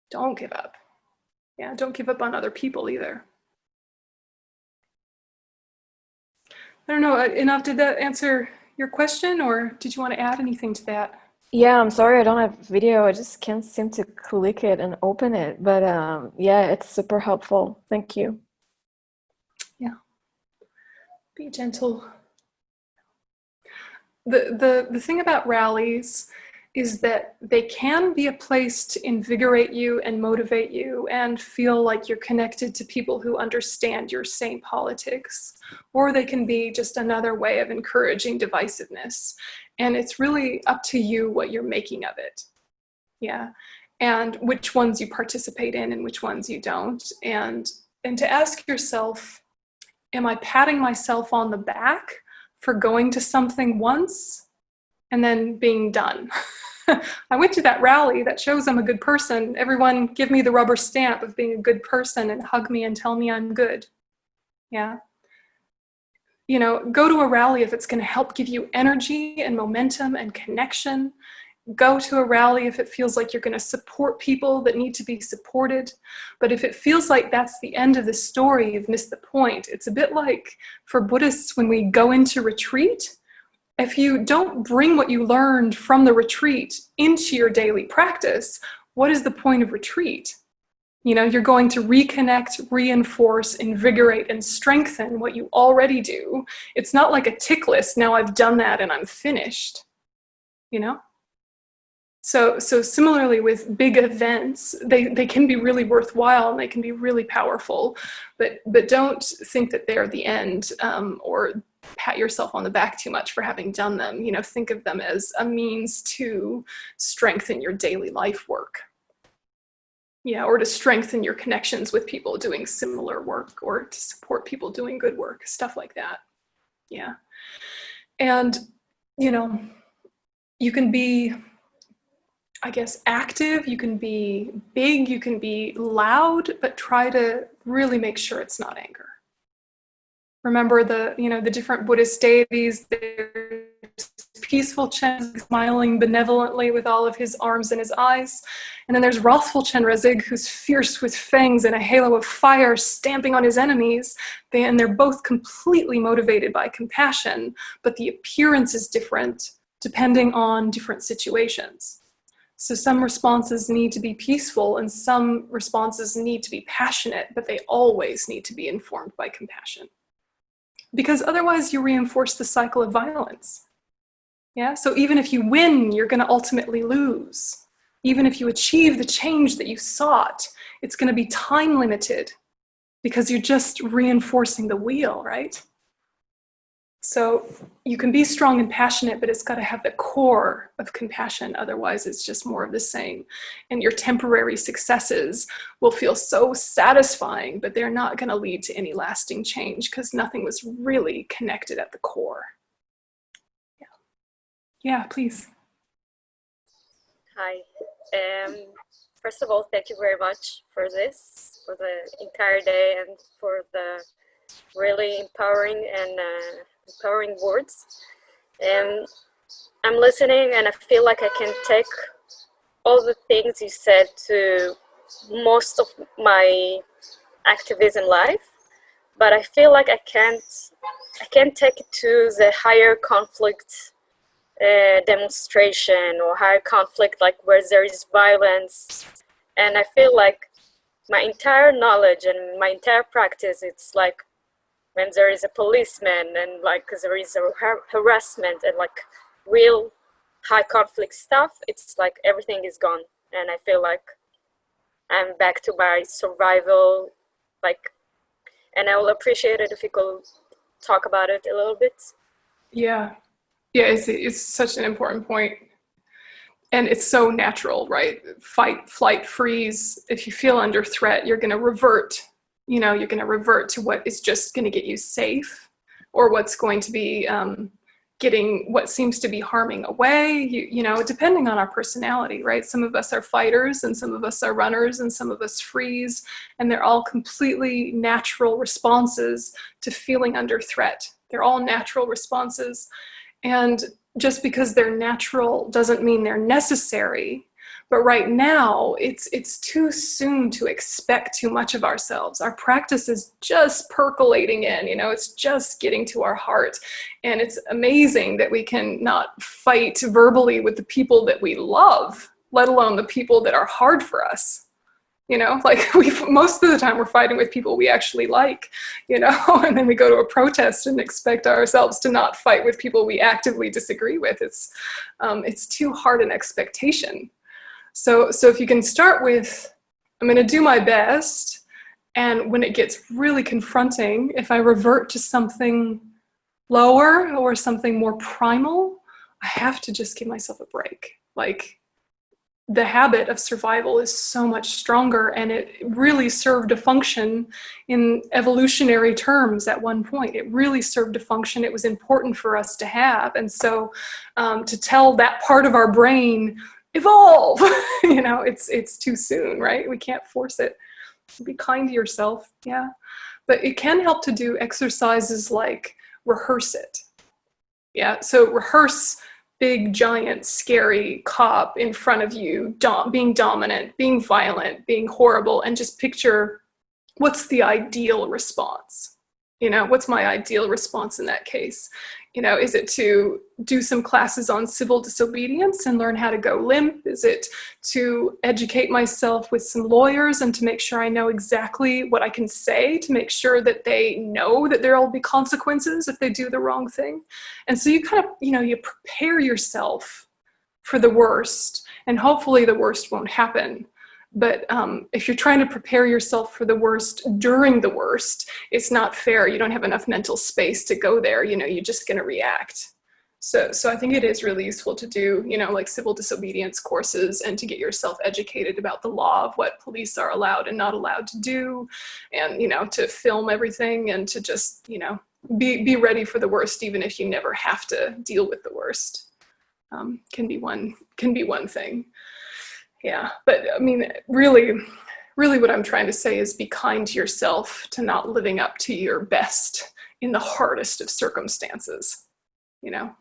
Don't give up. Yeah, don't give up on other people either. I don't know, enough, did that answer your question, or did you want to add anything to that? Yeah, I'm sorry I don't have video. I just can't seem to click it and open it. But yeah, it's super helpful. Thank you. Yeah. Be gentle. The thing about rallies is that they can be a place to invigorate you and motivate you and feel like you're connected to people who understand your same politics, or they can be just another way of encouraging divisiveness. And it's really up to you what you're making of it. Yeah. And which ones you participate in and which ones you don't. And to ask yourself, am I patting myself on the back for going to something once and then being done? I went to that rally. That shows I'm a good person. Everyone give me the rubber stamp of being a good person and hug me and tell me I'm good. Yeah. You know, go to a rally if it's going to help give you energy and momentum and connection. Go to a rally if it feels like you're going to support people that need to be supported. But if it feels like that's the end of the story, you've missed the point. It's a bit like for Buddhists when we go into retreat. If you don't bring what you learned from the retreat into your daily practice, what is the point of retreat? You know, you're going to reconnect, reinforce, invigorate, and strengthen what you already do. It's not like a tick list. Now I've done that and I'm finished, you know? So similarly with big events, they can be really worthwhile and they can be really powerful, but don't think that they're the end, or pat yourself on the back too much for having done them. You know, think of them as a means to strengthen your daily life work. Yeah, or to strengthen your connections with people doing similar work, or to support people doing good work, stuff like that. Yeah. And, you know, you can be, I guess, active, you can be big, you can be loud, but try to really make sure it's not anger. Remember the different Buddhist deities. There's peaceful Chen smiling benevolently with all of his arms and his eyes. And then there's wrathful Chenrezig, who's fierce with fangs and a halo of fire stamping on his enemies. And they're both completely motivated by compassion, but the appearance is different depending on different situations. So some responses need to be peaceful and some responses need to be passionate, but they always need to be informed by compassion. Because otherwise you reinforce the cycle of violence. Yeah, so even if you win, you're going to ultimately lose. Even if you achieve the change that you sought, it's going to be time limited because you're just reinforcing the wheel, right? So you can be strong and passionate, but it's got to have the core of compassion. Otherwise, it's just more of the same. And your temporary successes will feel so satisfying, but they're not going to lead to any lasting change because nothing was really connected at the core. Yeah, please. Hi. First of all, thank you very much for this, for the entire day, and for the really empowering words. I'm listening and I feel like I can take all the things you said to most of my activism life, but I feel like I can't take it to the higher conflict demonstration or higher conflict, like where there is violence. And I feel like my entire knowledge and my entire practice, it's like when there is a policeman and like there is a harassment and like real high conflict stuff, it's like everything is gone. And I feel like I'm back to my survival, like, and I will appreciate it if you could talk about it a little bit. Yeah. Yeah, it's such an important point. And it's so natural, right? Fight, flight, freeze. If you feel under threat, you're going to revert. You know, you're going to revert to what is just going to get you safe, or what's going to be getting what seems to be harming away. You know, depending on our personality, right? Some of us are fighters and some of us are runners and some of us freeze. And they're all completely natural responses to feeling under threat. They're all natural responses. And just because they're natural doesn't mean they're necessary. But right now, it's too soon to expect too much of ourselves. Our practice is just percolating in, you know, it's just getting to our heart. And it's amazing that we can not fight verbally with the people that we love, let alone the people that are hard for us. You know, like most of the time we're fighting with people we actually like, you know, and then we go to a protest and expect ourselves to not fight with people we actively disagree with. It's too hard an expectation. So if you can start with, I'm going to do my best, and when it gets really confronting, if I revert to something lower or something more primal, I have to just give myself a break. Like, the habit of survival is so much stronger, and it really served a function in evolutionary terms at one point. It really served a function. It was important for us to have. And so to tell that part of our brain, evolve. You know, it's too soon, right? We can't force it. Be kind to yourself, yeah. But it can help to do exercises like rehearse it. Yeah, so rehearse big, giant, scary cop in front of you, being dominant, being violent, being horrible, and just picture what's the ideal response. You know, what's my ideal response in that case? You know, is it to do some classes on civil disobedience and learn how to go limp? Is it to educate myself with some lawyers and to make sure I know exactly what I can say to make sure that they know that there will be consequences if they do the wrong thing? And so you kind of, you know, you prepare yourself for the worst, and hopefully the worst won't happen. But if you're trying to prepare yourself for the worst during the worst, it's not fair. You don't have enough mental space to go there. You know, you're just going to react. So I think it is really useful to do, you know, like civil disobedience courses and to get yourself educated about the law of what police are allowed and not allowed to do, and, you know, to film everything and to just, you know, be ready for the worst, even if you never have to deal with the worst. Can be one thing. Yeah, but I mean, really what I'm trying to say is be kind to yourself, to not living up to your best in the hardest of circumstances, you know?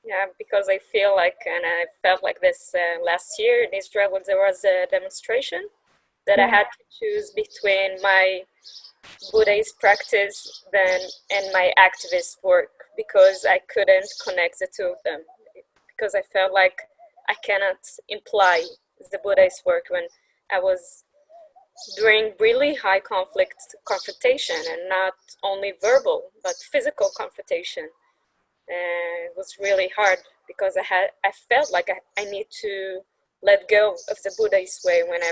Yeah, because I feel like, and I felt like this last year in Israel when there was a demonstration, that I had to choose between my Buddhist practice and my activist work, because I couldn't connect the two of them, because I felt like I cannot imply the Buddhist work when I was doing really high confrontation, and not only verbal but physical confrontation. And it was really hard because I felt like I need to let go of the Buddhist way when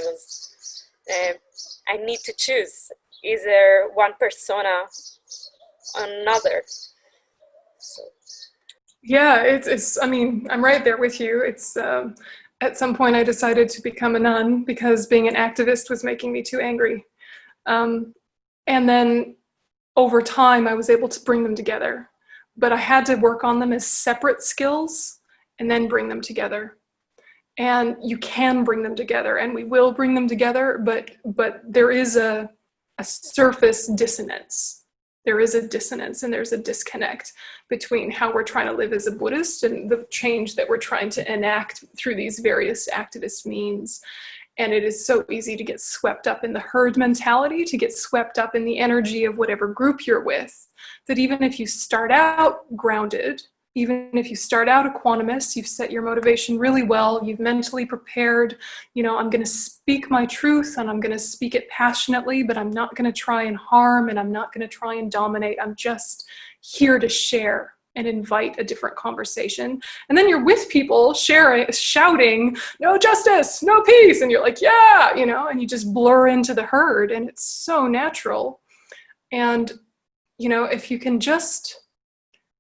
I need to choose either one persona or another. So. Yeah, it's I mean, I'm right there with you. It's at some point I decided to become a nun because being an activist was making me too angry. And then over time I was able to bring them together, but I had to work on them as separate skills and then bring them together. And you can bring them together, and we will bring them together, but there is a surface dissonance. There is a dissonance and there's a disconnect between how we're trying to live as a Buddhist and the change that we're trying to enact through these various activist means. And it is so easy to get swept up in the herd mentality, to get swept up in the energy of whatever group you're with, that even if you start out grounded, even if you start out equanimous, you've set your motivation really well, you've mentally prepared, you know, I'm going to speak my truth and I'm going to speak it passionately, but I'm not going to try and harm and I'm not going to try and dominate. I'm just here to share and invite a different conversation. And then you're with people shouting, no justice, no peace. And you're like, yeah, you know, and you just blur into the herd, and it's so natural. And, you know, if you can just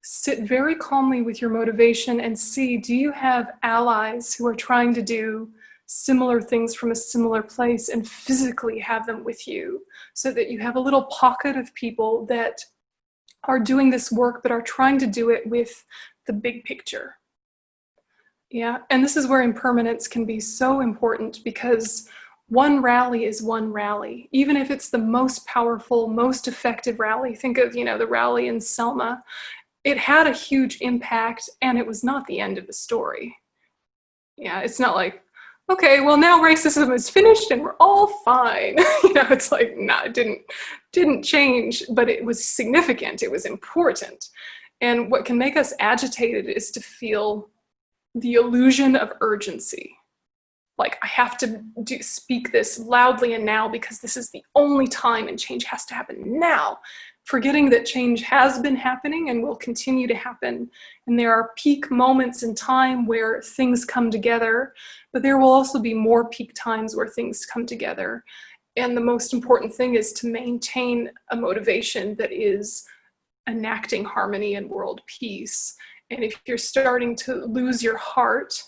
sit very calmly with your motivation and see, do you have allies who are trying to do similar things from a similar place, and physically have them with you so that you have a little pocket of people that are doing this work but are trying to do it with the big picture. Yeah, and this is where impermanence can be so important, because one rally is one rally. Even if it's the most powerful, most effective rally, think of, you know, the rally in Selma. It had a huge impact, and it was not the end of the story. Yeah, it's not like, okay, well now racism is finished and we're all fine. You know, it's like, no, it didn't change, but it was significant, it was important. And what can make us agitated is to feel the illusion of urgency. Like, I have to speak this loudly and now because this is the only time and change has to happen now. Forgetting that change has been happening and will continue to happen. And there are peak moments in time where things come together, but there will also be more peak times where things come together. And the most important thing is to maintain a motivation that is enacting harmony and world peace. And if you're starting to lose your heart,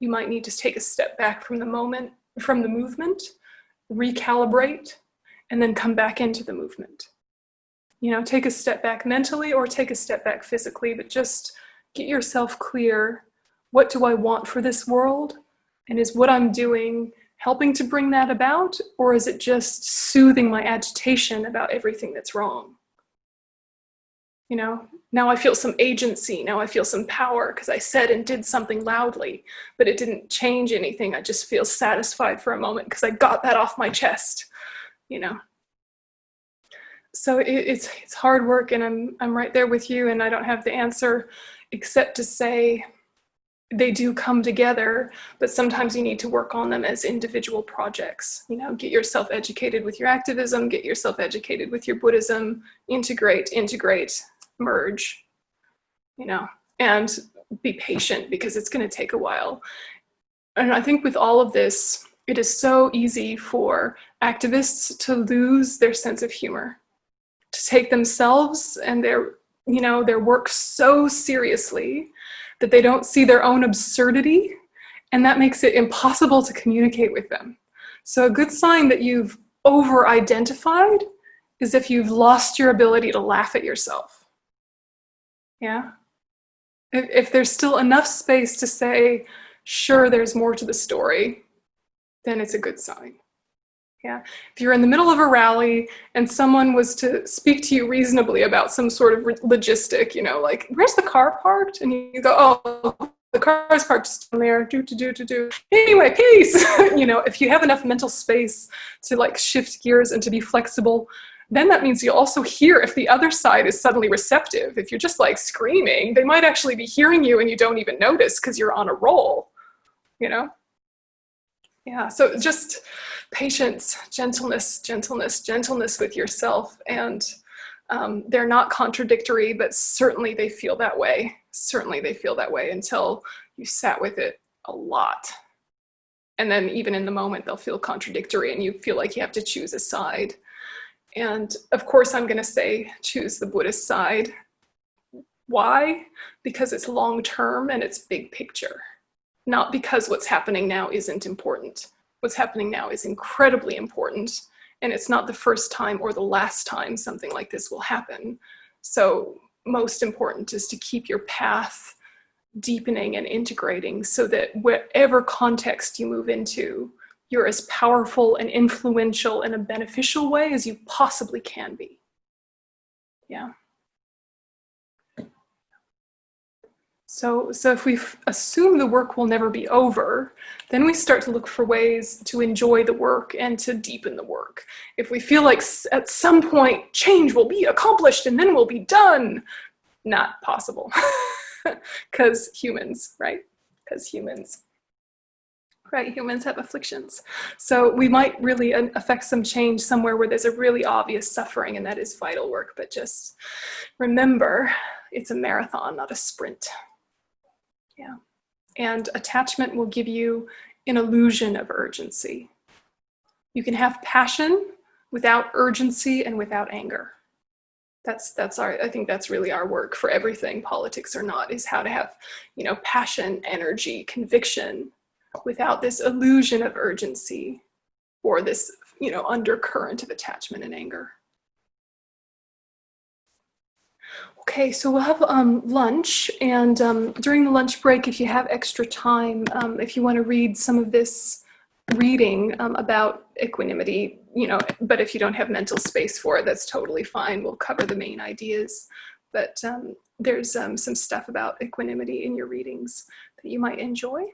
you might need to take a step back from the movement, recalibrate, and then come back into the movement. You know, take a step back mentally or take a step back physically, but just get yourself clear. What do I want for this world? And is what I'm doing helping to bring that about, or is it just soothing my agitation about everything that's wrong? You know, now I feel some agency, now I feel some power because I said and did something loudly, but it didn't change anything. I just feel satisfied for a moment because I got that off my chest, you know. So it's hard work, and I'm right there with you, and I don't have the answer except to say they do come together, but sometimes you need to work on them as individual projects. You know, get yourself educated with your activism, get yourself educated with your Buddhism, integrate, merge, you know, and be patient because it's going to take a while. And I think with all of this, it is so easy for activists to lose their sense of humor, to take themselves and their, you know, their work so seriously that they don't see their own absurdity, and that makes it impossible to communicate with them. So a good sign that you've over-identified is if you've lost your ability to laugh at yourself. Yeah? If there's still enough space to say, sure, there's more to the story, then it's a good sign. Yeah. If you're in the middle of a rally and someone was to speak to you reasonably about some sort of logistic, you know, like, where's the car parked? And you go, oh, the car's parked just down there, do. Anyway, peace. You know, if you have enough mental space to like shift gears and to be flexible, then that means you'll also hear if the other side is suddenly receptive. If you're just like screaming, they might actually be hearing you and you don't even notice because you're on a roll, you know? Yeah, so just patience, gentleness with yourself. And they're not contradictory, but certainly they feel that way. Certainly they feel that way until you sat with it a lot. And then even in the moment, they'll feel contradictory and you feel like you have to choose a side. And of course, I'm going to say choose the Buddhist side. Why? Because it's long-term and it's big picture. Not because what's happening now isn't important. What's happening now is incredibly important, and it's not the first time or the last time something like this will happen. So most important is to keep your path deepening and integrating so that whatever context you move into, you're as powerful and influential in a beneficial way as you possibly can be. Yeah. So if we assume the work will never be over, then we start to look for ways to enjoy the work and to deepen the work. If we feel like at some point change will be accomplished and then we'll be done, not possible. Because humans, right? Because humans. Right, humans have afflictions. So we might really affect some change somewhere where there's a really obvious suffering, and that is vital work. But just remember, it's a marathon, not a sprint. Yeah. And attachment will give you an illusion of urgency. You can have passion without urgency and without anger. I think that's really our work for everything, politics or not, is how to have, you know, passion, energy, conviction without this illusion of urgency or this, you know, undercurrent of attachment and anger. Okay, so we'll have lunch, and during the lunch break, if you have extra time, if you want to read some of this reading about equanimity, you know, but if you don't have mental space for it, that's totally fine. We'll cover the main ideas, but there's some stuff about equanimity in your readings that you might enjoy.